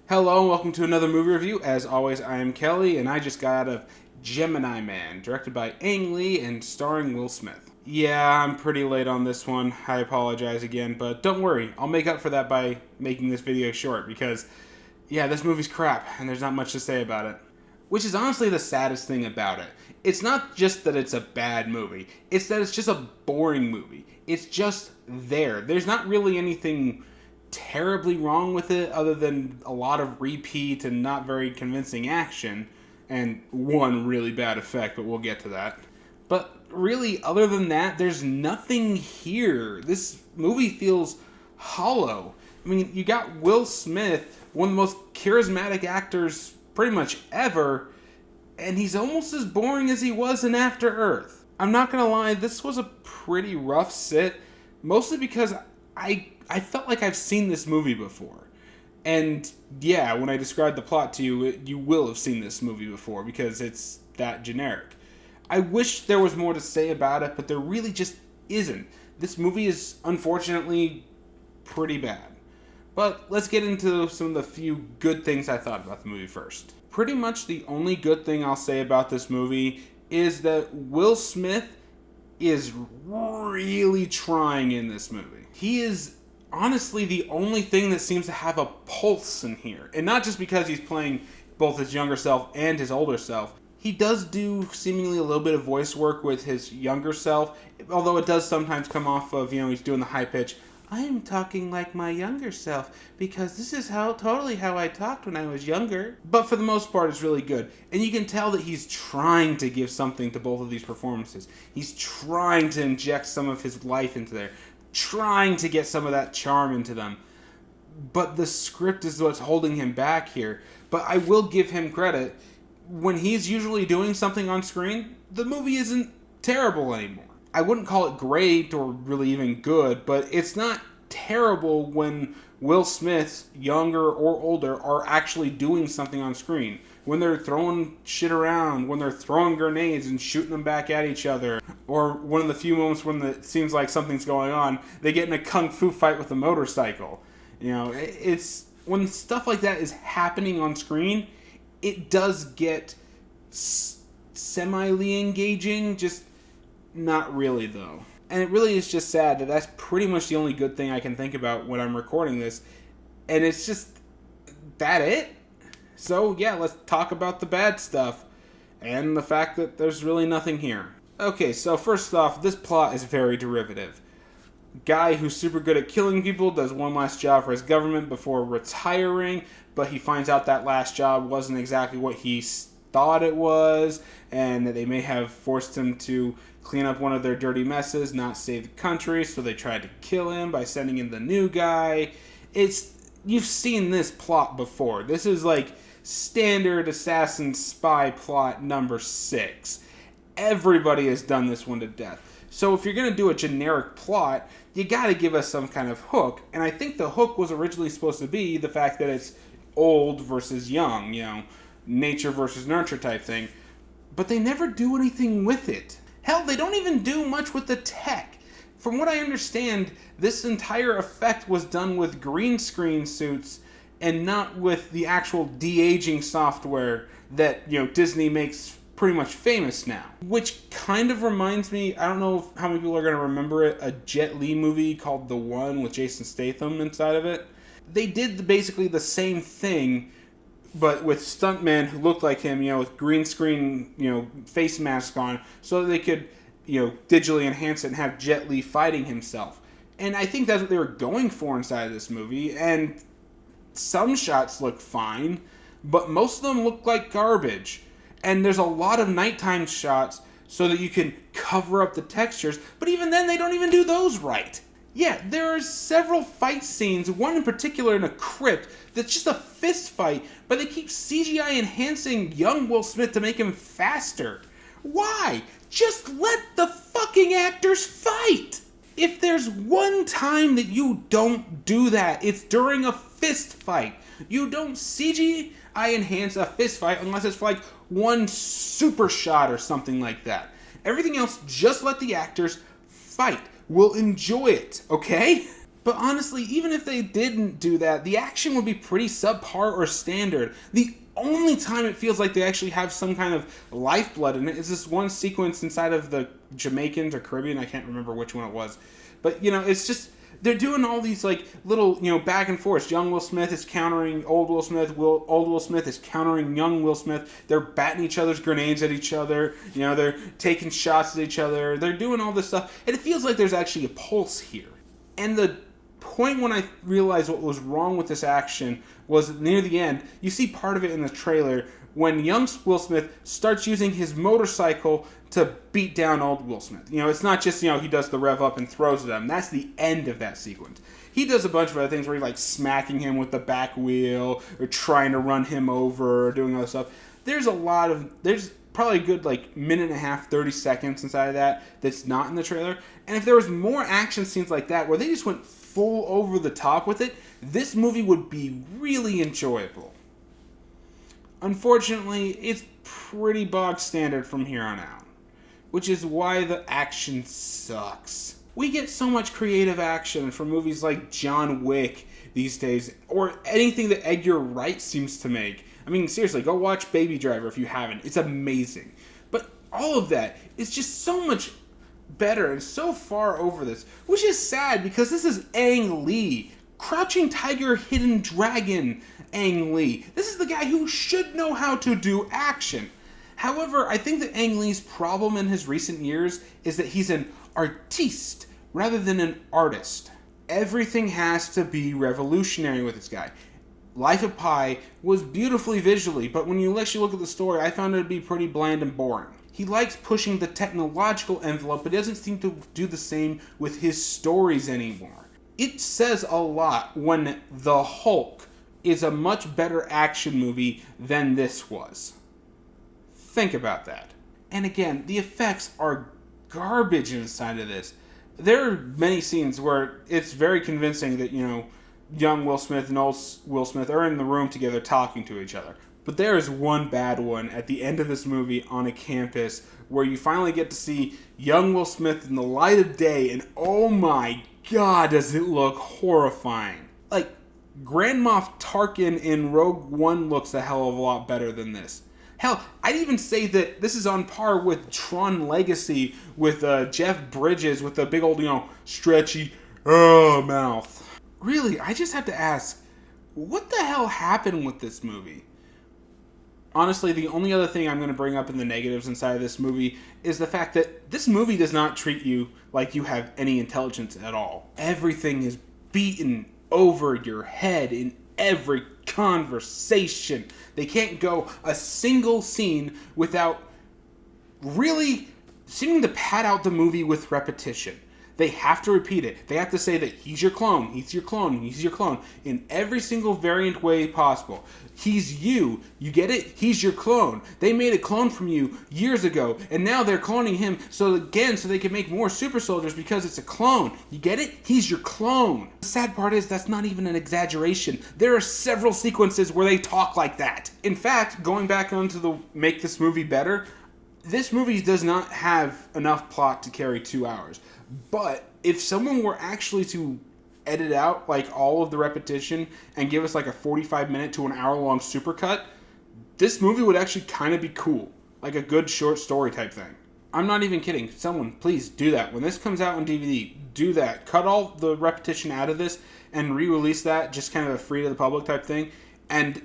Hello and welcome to another movie review. As always, I am Kelly, and I just got out of Gemini Man, directed by Ang Lee and starring Will Smith. Yeah, I'm pretty late on this one. I apologize again, but don't worry. I'll make up for that by making this video short because, yeah, this movie's crap, and there's not much to say about it. Which is honestly the saddest thing about it. It's not just that it's a bad movie, it's that it's just a boring movie. It's just there. There's not really anything terribly wrong with it other than a lot of repeat and not very convincing action and one really bad effect, but we'll get to that. But really, other than that, there's nothing here. This movie feels hollow. I mean, you got Will Smith, one of the most charismatic actors pretty much ever, and he's almost as boring as he was in After Earth. I'm not gonna lie, this was a pretty rough sit, mostly because I felt like I've seen this movie before. And yeah, when I described the plot to you, you will have seen this movie before because it's that generic. I wish there was more to say about it, but there really just isn't. This movie is unfortunately pretty bad. But let's get into some of the few good things I thought about the movie first. Pretty much the only good thing I'll say about this movie is that Will Smith is really trying in this movie. He is honestly the only thing that seems to have a pulse in here. And not just because he's playing both his younger self and his older self. He does do seemingly a little bit of voice work with his younger self, although it does sometimes come off of, he's doing the high pitch, I am talking like my younger self because this is totally how I talked when I was younger. But for the most part, it's really good. And you can tell that he's trying to give something to both of these performances. He's trying to inject some of his life into there, trying to get some of that charm into them. But the script is what's holding him back here. But I will give him credit. When he's usually doing something on screen, the movie isn't terrible anymore. I wouldn't call it great or really even good, but it's not terrible when Will Smith's younger or older are actually doing something on screen. When they're throwing shit around, when they're throwing grenades and shooting them back at each other, or one of the few moments when it seems like something's going on, they get in a kung fu fight with a motorcycle. It's when stuff like that is happening on screen, it does get semi-ly engaging, just not really, though. And it really is just sad that that's pretty much the only good thing I can think about when I'm recording this. And it's just, that it? So, yeah, let's talk about the bad stuff. And the fact that there's really nothing here. Okay, so first off, this plot is very derivative. Guy who's super good at killing people does one last job for his government before retiring, but he finds out that last job wasn't exactly what he thought it was, and that they may have forced him to clean up one of their dirty messes, not save the country, so they tried to kill him by sending in the new guy. You've seen this plot before. This is like standard assassin spy plot number 6. Everybody has done this one to death. So if you're going to do a generic plot, you got to give us some kind of hook, and I think the hook was originally supposed to be the fact that it's old versus young, nature versus nurture type thing, but they never do anything with it. Hell, they don't even do much with the tech. From what I understand, this entire effect was done with green screen suits and not with the actual de-aging software that, Disney makes pretty much famous now. Which kind of reminds me, I don't know how many people are going to remember it, a Jet Li movie called The One with Jason Statham inside of it. They did basically the same thing, but with stuntmen who looked like him, with green screen, face mask on, so that they could, digitally enhance it and have Jet Li fighting himself. And I think that's what they were going for inside of this movie, and some shots look fine, but most of them look like garbage. And there's a lot of nighttime shots so that you can cover up the textures, but even then they don't even do those right. Yeah, there are several fight scenes, one in particular in a crypt, that's just a fist fight, but they keep CGI enhancing young Will Smith to make him faster. Why? Just let the fucking actors fight! If there's one time that you don't do that, it's during a fist fight. You don't CGI enhance a fist fight unless it's for like one super shot or something like that. Everything else, just let the actors fight. We'll enjoy it, okay? But honestly, even if they didn't do that, the action would be pretty subpar or standard. The only time it feels like they actually have some kind of lifeblood in it is this one sequence inside of the Jamaicans or Caribbean. I can't remember which one it was. But, it's just, they're doing all these, little, back and forth. Young Will Smith is countering old Will Smith. Old Will Smith is countering young Will Smith. They're batting each other's grenades at each other. They're taking shots at each other. They're doing all this stuff. And it feels like there's actually a pulse here. And the point when I realized what was wrong with this action was near the end. You see part of it in the trailer when young Will Smith starts using his motorcycle to beat down old Will Smith. It's not just, he does the rev up and throws them. That's the end of that sequence. He does a bunch of other things where he's smacking him with the back wheel or trying to run him over or doing other stuff. There's probably a good minute and a half, 30 seconds inside of that that's not in the trailer. And if there was more action scenes like that where they just went full over the top with it, this movie would be really enjoyable. Unfortunately, it's pretty bog standard from here on out, which is why the action sucks. We get so much creative action from movies like John Wick these days, or anything that Edgar Wright seems to make. I mean, seriously, go watch Baby Driver if you haven't. It's amazing. But all of that is just so much better and so far over this, which is sad because this is Ang Lee, Crouching Tiger, Hidden Dragon Ang Lee. This is the guy who should know how to do action. However, I think that Ang Lee's problem in his recent years is that he's an artiste rather than an artist. Everything has to be revolutionary with this guy. Life of Pi was beautifully visually, but when you actually look at the story, I found it to be pretty bland and boring. He likes pushing the technological envelope, but doesn't seem to do the same with his stories anymore. It says a lot when The Hulk is a much better action movie than this was. Think about that. And again, the effects are garbage inside of this. There are many scenes where it's very convincing that, young Will Smith and old Will Smith are in the room together talking to each other. But there is one bad one at the end of this movie on a campus where you finally get to see young Will Smith in the light of day, and oh my god, does it look horrifying. Grand Moff Tarkin in Rogue One looks a hell of a lot better than this. Hell, I'd even say that this is on par with Tron Legacy with Jeff Bridges with the big old, stretchy mouth. Really, I just have to ask, what the hell happened with this movie? Honestly, the only other thing I'm going to bring up in the negatives inside of this movie is the fact that this movie does not treat you like you have any intelligence at all. Everything is beaten over your head in every conversation. They can't go a single scene without really seeming to pad out the movie with repetition. They have to repeat it. They have to say that he's your clone, he's your clone, he's your clone, in every single variant way possible. He's you. You get it? He's your clone. They made a clone from you years ago, and now they're cloning him so they can make more super soldiers because it's a clone. You get it? He's your clone. The sad part is that's not even an exaggeration. There are several sequences where they talk like that. In fact, going back onto the make this movie better, this movie does not have enough plot to carry 2 hours. But if someone were actually to edit out all of the repetition and give us a 45-minute to an hour-long supercut, this movie would actually kind of be cool. Like a good short story type thing. I'm not even kidding. Someone, please do that. When this comes out on DVD, do that. Cut all the repetition out of this and re-release that, just kind of a free to the public type thing. And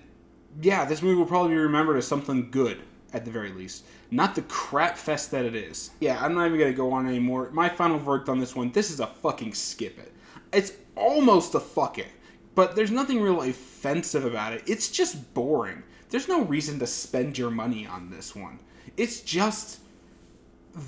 yeah, this movie will probably be remembered as something good, at the very least. Not the crap fest that it is. Yeah, I'm not even going to go on anymore. My final verdict on this one, this is a fucking skip it. It's almost a fuck it. But there's nothing really offensive about it. It's just boring. There's no reason to spend your money on this one. It's just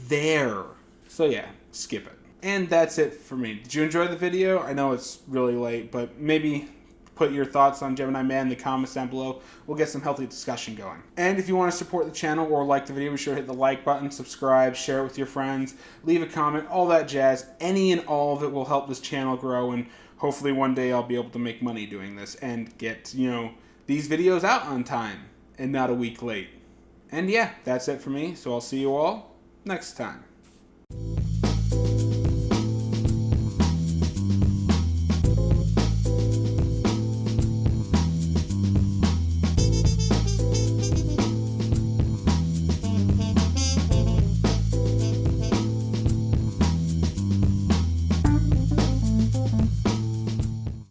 there. So yeah, skip it. And that's it for me. Did you enjoy the video? I know it's really late, but maybe put your thoughts on Gemini Man in the comments down below. We'll get some healthy discussion going. And if you want to support the channel or like the video, be sure to hit the like button, subscribe, share it with your friends, leave a comment, all that jazz. Any and all of it will help this channel grow, and hopefully one day I'll be able to make money doing this and get, these videos out on time and not a week late. And yeah, that's it for me, so I'll see you all next time.